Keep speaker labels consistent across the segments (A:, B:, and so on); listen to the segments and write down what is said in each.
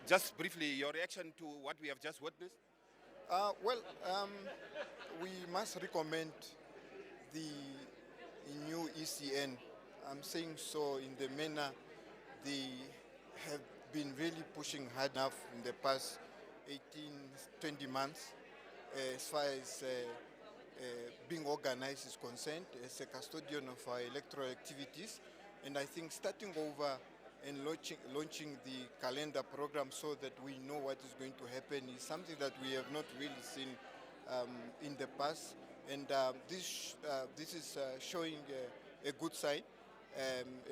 A: Just briefly, your reaction to what we have just witnessed?
B: We must recommend the new ECN. I'm saying so in the manner they have been really pushing hard enough in the past 18, 20 months as far as being organized is concerned as a custodian of our electoral activities. And I think starting over and launching the calendar program so that we know what is going to happen is something that we have not really seen in the past. And this is showing a good sign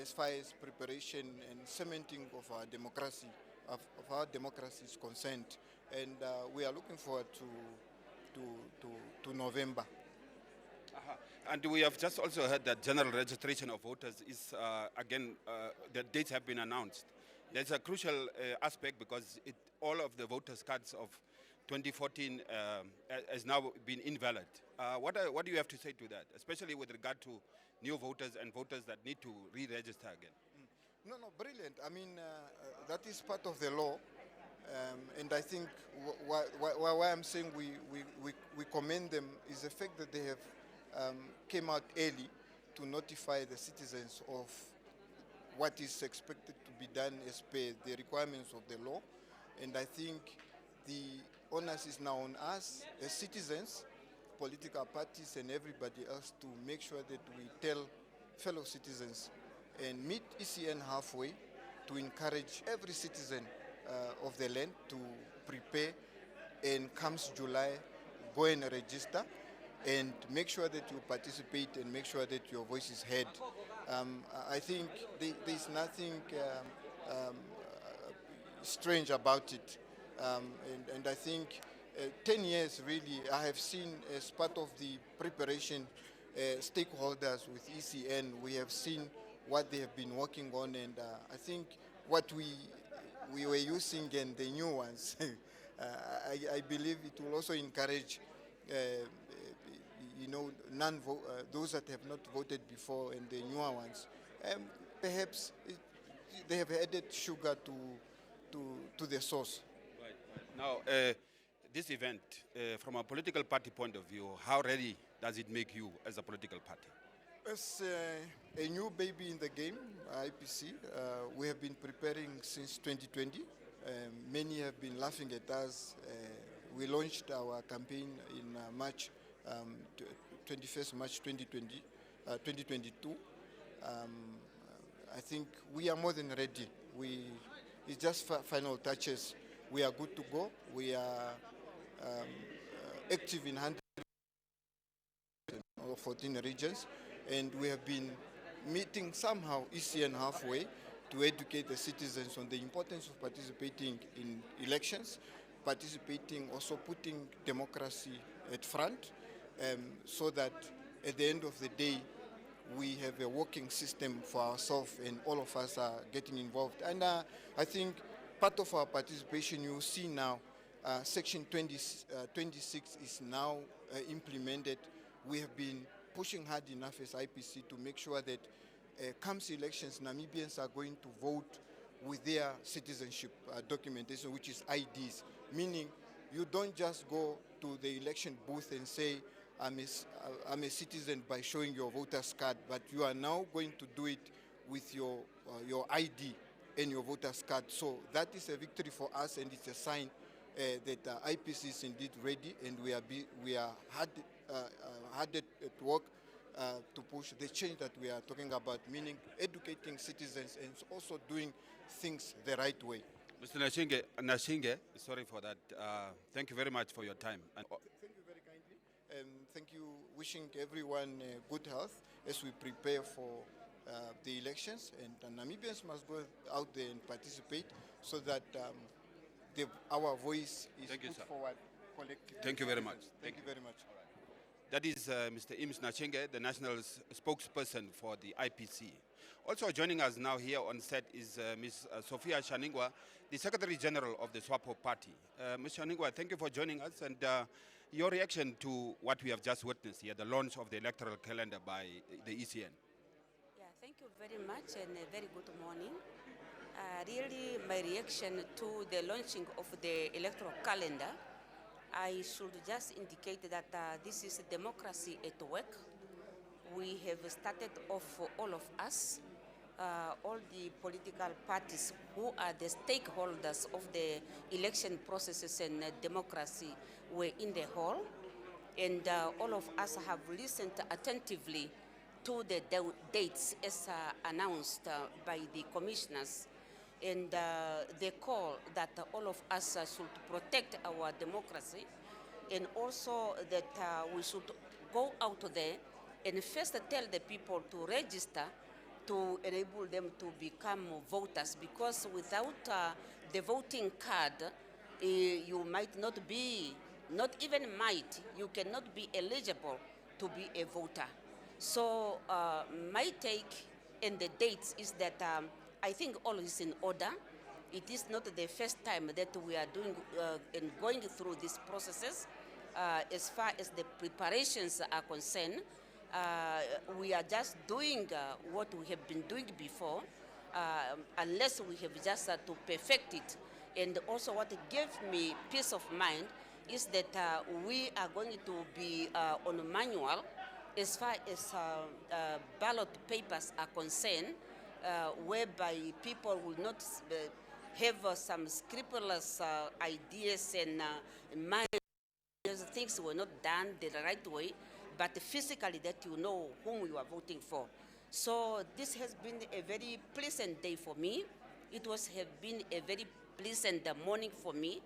B: as far as preparation and cementing of our democracy is concerned. And we are looking forward to November.
A: And we have just also heard that general registration of voters is, the dates have been announced. There's a crucial aspect because all of the voters' cards of 2014 has now been invalid. What do you have to say to that, especially with regard to new voters and voters that need to re-register again?
B: No, brilliant. I mean, that is part of the law. And I think why I'm saying we commend them is the fact that they have came out early to notify the citizens of what is expected to be done as per the requirements of the law. And I think the onus is now on us as citizens, political parties and everybody else to make sure that we tell fellow citizens and meet ECN halfway to encourage every citizen of the land to prepare, and comes July, go and register and make sure that you participate and make sure that your voice is heard. I think there's nothing strange about it. And I think 10 years really, I have seen as part of the preparation stakeholders with ECN, we have seen what they have been working on, and I think what we were using and the new ones, I believe it will also encourage those that have not voted before and the newer ones. Perhaps they have added sugar to the sauce.
A: Right. Now, this event, from a political party point of view, how ready does it make you as a political party?
B: As a new baby in the game, IPC, we have been preparing since 2020. Many have been laughing at us. We launched our campaign in March, 21st March 2022. I think we are more than ready. It's just final touches. We are good to go. We are active in 114 regions, and we have been meeting somehow ECN halfway to educate the citizens on the importance of participating in elections, also putting democracy at front, so that at the end of the day we have a working system for ourselves and all of us are getting involved. And I think part of our participation, you see now, Section 26 is now implemented. We have been pushing hard enough as IPC to make sure that comes elections, Namibians are going to vote with their citizenship documentation, which is IDs, meaning you don't just go to the election booth and say, I'm a citizen by showing your voter's card, but you are now going to do it with your ID and your voter's card. So that is a victory for us, and it's a sign that IPC is indeed ready, and we are hard at work to push the change that we are talking about, meaning educating citizens and also doing things the right way.
A: Mr. Nashinge, sorry for that. Thank you very much for your time.
B: Thank you very kindly, and thank you. Wishing everyone good health as we prepare for the elections, and Namibians must go out there and participate so that our voice is put forward collectively.
A: Thank you very much.
B: Thank you very much.
A: That is Mr. Ims Nachenge, the national spokesperson for the IPC. Also joining us now here on set is Ms. Sophia Shaningwa, the Secretary General of the Swapo Party. Ms. Shaningwa, thank you for joining us, and your reaction to what we have just witnessed here, the launch of the electoral calendar by the ECN.
C: Yeah, thank you very much, and a very good morning. Really, my reaction to the launching of the electoral calendar, I should just indicate that this is democracy at work. We have started off, all of us, all the political parties who are the stakeholders of the election processes and democracy were in the hall, and all of us have listened attentively to the dates as announced by the commissioners, and the call that all of us should protect our democracy, and also that we should go out there and first tell the people to register to enable them to become voters, because without the voting card, you might not be, not even might, you cannot be eligible to be a voter. So my take and the dates is that I think all is in order. It is not the first time that we are doing and going through these processes. As far as the preparations are concerned, we are just doing what we have been doing before, unless we have just to perfect it. And also what gave me peace of mind is that we are going to be on manual as far as ballot papers are concerned, whereby people will not have some scrupulous ideas and mind. Things were not done the right way, but physically that you know whom you are voting for. So this has been a very pleasant day for me. It have been a very pleasant morning for me.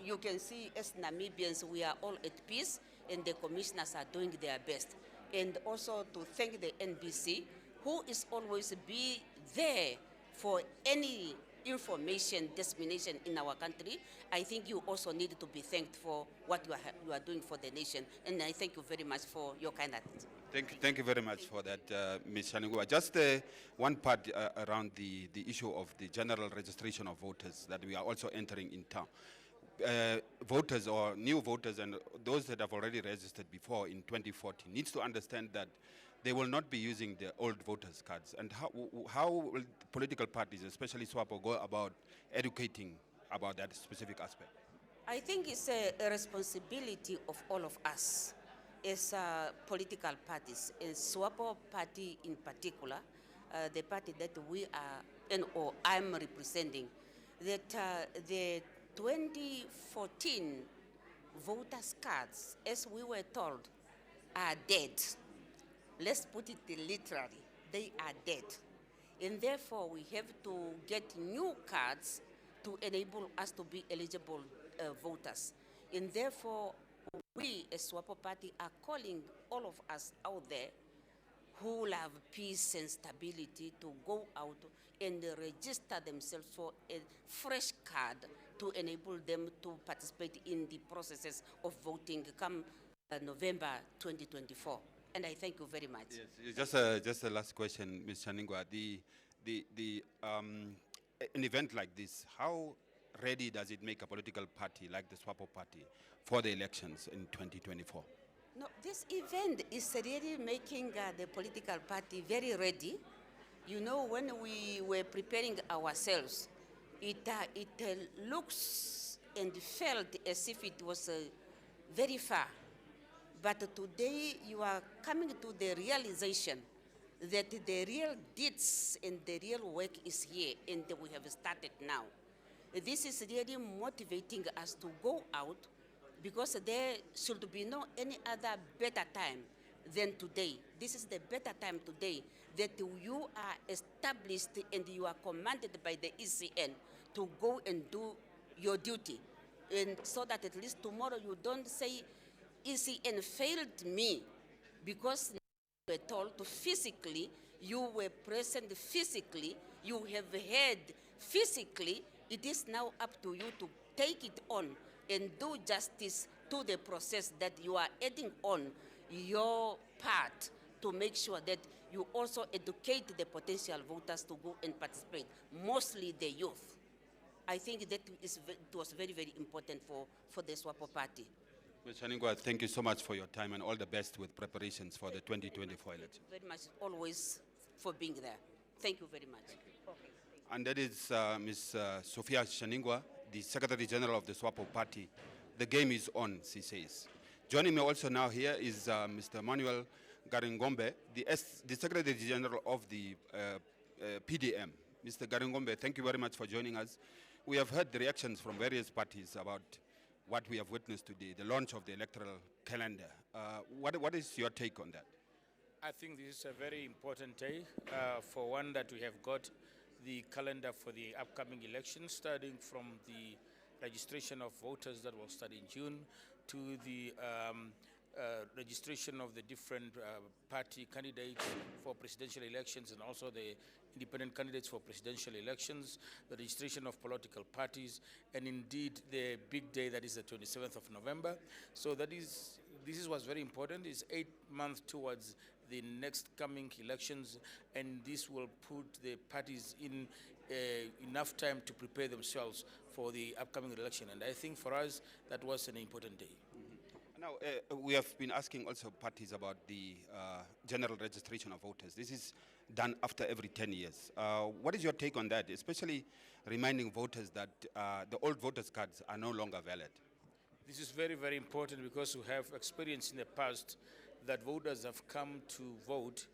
C: You can see as Namibians, we are all at peace, and the commissioners are doing their best. And also to thank the NBC, who is always be there for any information dissemination in our country. I think you also need to be thanked for what you are doing for the nation. And I thank you very much for your kind attention.
A: Thank you very much for that, Ms. Shanigua. Just one part around the issue of the general registration of voters that we are also entering in town. Voters or new voters and those that have already registered before in 2014 needs to understand that they will not be using the old voters cards. And how will political parties, especially Swapo, go about educating about that specific aspect?
C: I think it's a responsibility of all of us as political parties, and Swapo party in particular, the party that we are, and or I'm representing, that the 2014 voters cards, as we were told, are dead. Let's put it literally, they are dead. And therefore, we have to get new cards to enable us to be eligible voters. And therefore, we as Swapo Party are calling all of us out there who love peace and stability to go out and register themselves for a fresh card to enable them to participate in the processes of voting come November 2024. And I thank you very much.
A: Yes, just a last question, Ms. Shaningwa. An event like this, how ready does it make a political party like the Swapo Party for the elections in 2024?
C: No, this event is really making the political party very ready. You know, when we were preparing ourselves, it looks and felt as if it was very far. But today you are coming to the realization that the real deeds and the real work is here, and we have started now. This is really motivating us to go out, because there should be no any other better time than today. This is the better time today that you are established and you are commanded by the ECN to go and do your duty. And so that at least tomorrow you don't say, ECN failed me, because you were told to physically, you were present physically, you have heard physically. It is now up to you to take it on and do justice to the process that you are adding on your part to make sure that you also educate the potential voters to go and participate, mostly the youth. I think that it was very, very important for the Swapo Party.
A: Ms. Shaningwa, thank you so much for your time and all the best with preparations for the 2024 election.
C: Very much, always for being there. Thank you very much. Okay.
A: And that is Ms. Sophia Shaningwa, the Secretary General of the Swapo Party. The game is on, she says. Joining me also now here is Mr. Manuel Garingombe, the Secretary General of the PDM. Mr. Garingombe, thank you very much for joining us. We have heard the reactions from various parties about what we have witnessed today, the launch of the electoral calendar. What is your take on that?
D: I think this is a very important day. For one, that we have got the calendar for the upcoming elections, starting from the registration of voters that will start in June to the registration of the different party candidates for presidential elections and also the independent candidates for presidential elections, the registration of political parties, and indeed the big day that is the 27th of November. So this is what's very important. It's 8 months towards the next coming elections, and this will put the parties in enough time to prepare themselves for the upcoming election. And I think for us, that was an important day.
A: Now, we have been asking also parties about the general registration of voters. This is done after every 10 years. What is your take on that, especially reminding voters that the old voters' cards are no longer valid?
D: This is very, very important because we have experienced in the past that voters have come to vote,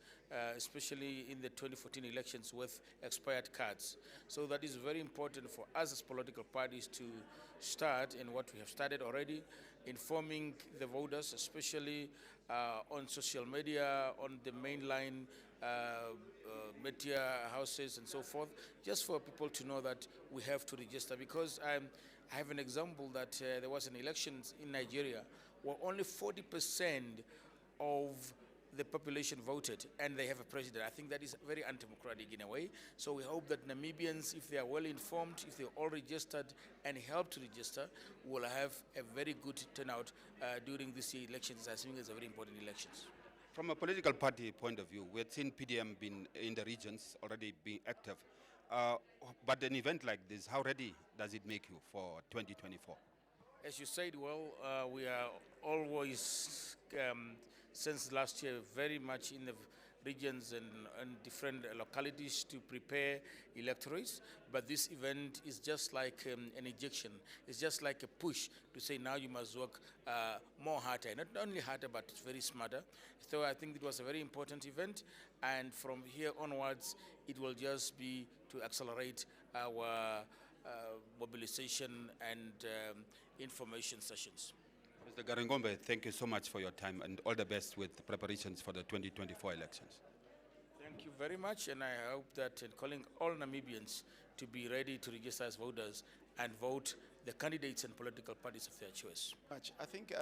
D: especially in the 2014 elections, with expired cards. So that is very important for us as political parties to start, and what we have started already, informing the voters, especially on social media, on the mainline media houses and so forth, just for people to know that we have to register. Because I have an example that there was an election in Nigeria where only 40% of the population voted, and they have a president. I think that is very undemocratic in a way. So we hope that Namibians, if they are well informed, if they all registered and help to register, will have a very good turnout during this year elections. I think it's a very important elections.
A: From a political party point of view, we had seen PDM being in the regions already being active. But an event like this, how ready does it make you for 2024?
D: As you said, well, we are always, since last year, very much in the regions and different localities to prepare electorates. But this event is just like an injection. It's just like a push to say now you must work more harder. Not only harder, but very smarter. So I think it was a very important event. And from here onwards, it will just be to accelerate our mobilization and information sessions.
A: Mr. Garingombe, thank you so much for your time and all the best with preparations for the 2024 elections.
D: Thank you very much, and I hope that in calling all Namibians to be ready to register as voters and vote the candidates and political parties of their choice.
E: I think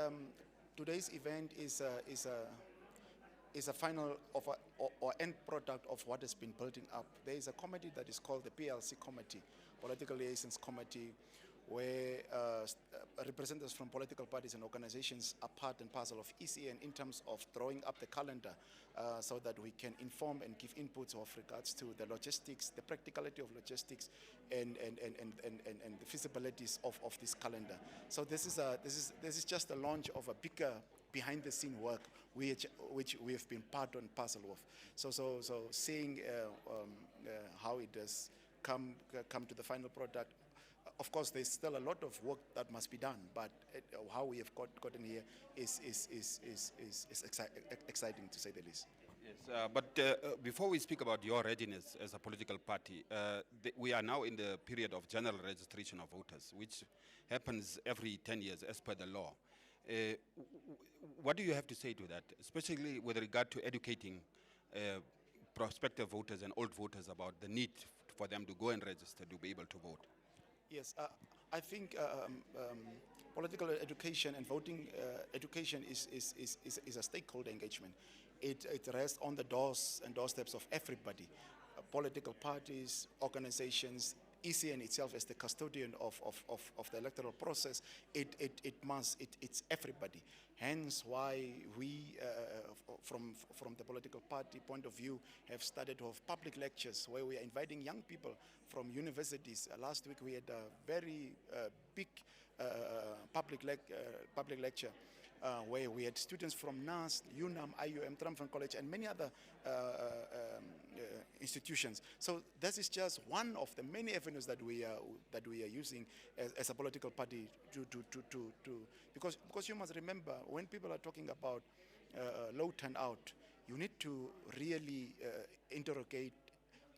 E: today's event is a final of or end product of what has been building up. There is a committee that is called the PLC Committee, Political Liaisons Committee, where representatives from political parties and organizations are part and parcel of ECN in terms of drawing up the calendar so that we can inform and give inputs of regards to the logistics, the practicality of logistics, and the feasibilities of this calendar. So this is just the launch of a bigger behind-the-scene work which we have been part and parcel of. So seeing how it does come to the final product. Of course, there's still a lot of work that must be done, but how we have gotten here is exciting, to say the least.
A: Yes, but before we speak about your readiness as a political party, we are now in the period of general registration of voters, which happens every 10 years as per the law. What do you have to say to that, especially with regard to educating prospective voters and old voters about the need for them to go and register to be able to vote?
E: Yes, I think political education and voting education is a stakeholder engagement. It rests on the doors and doorsteps of everybody, political parties, organizations, ECN itself as the custodian of the electoral process. It's everybody. Hence why we, from the political party point of view, have started to have public lectures where we are inviting young people from universities. Last week we had a very big public lecture where we had students from NAS, UNAM, IUM, Tramfan College, and many other institutions. So this is just one of the many avenues that we are using as a political party to because you must remember, when people are talking about low turnout, you need to really interrogate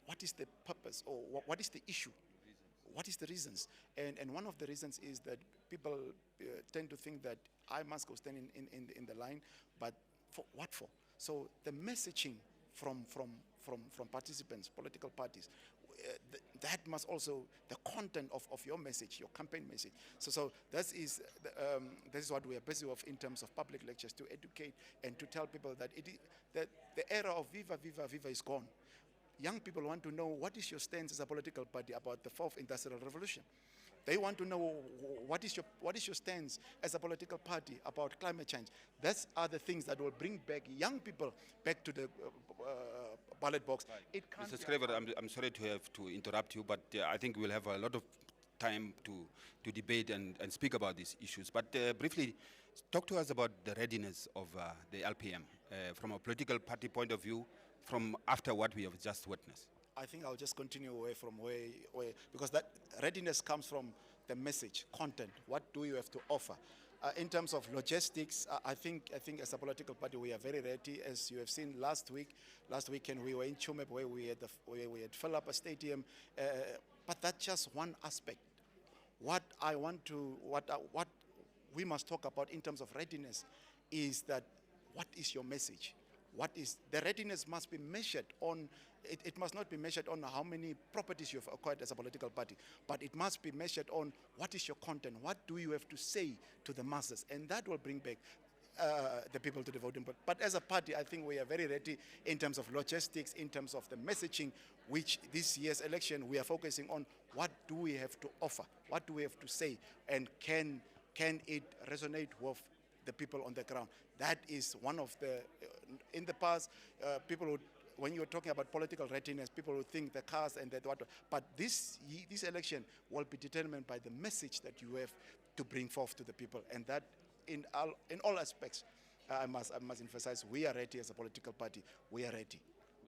E: what is the purpose, or what is the issue, what is the reasons. And one of the reasons is that people tend to think that I must go stand in the line, but for what for? So the messaging from participants, political parties, that must also, the content of your message, your campaign message. So that is what we are busy with in terms of public lectures, to educate and to tell people that that the era of viva, viva, viva is gone. Young people want to know, what is your stance as a political party about the fourth industrial revolution? They want to know, what is your stance as a political party about climate change? Those are the things that will bring back young people back to the ballot box.
A: Right. Mr. Scraver, I'm sorry to have to interrupt you, but I think we'll have a lot of time to debate and speak about these issues. But briefly, talk to us about the readiness of the LPM from a political party point of view, from after what we have just witnessed.
E: I think I'll just continue away from where because that readiness comes from the message, content. What do you have to offer? In terms of logistics, I think as a political party we are very ready. As you have seen last weekend we were in Chumeb, where we had filled up a stadium. But that's just one aspect. What we must talk about in terms of readiness is that, what is your message? What is the readiness must be measured on. It must not be measured on how many properties you have acquired as a political party, but it must be measured on what is your content, what do you have to say to the masses, and that will bring back the people to the voting booth. But as a party, I think we are very ready in terms of logistics, in terms of the messaging, which this year's election we are focusing on. What do we have to offer? What do we have to say? And can it resonate with the people on the ground? That is one of the, in the past, people would, when you're talking about political readiness, people would think the cars and that what. But this election will be determined by the message that you have to bring forth to the people, and that in all aspects, I must emphasize, we are ready as a political party. We are ready.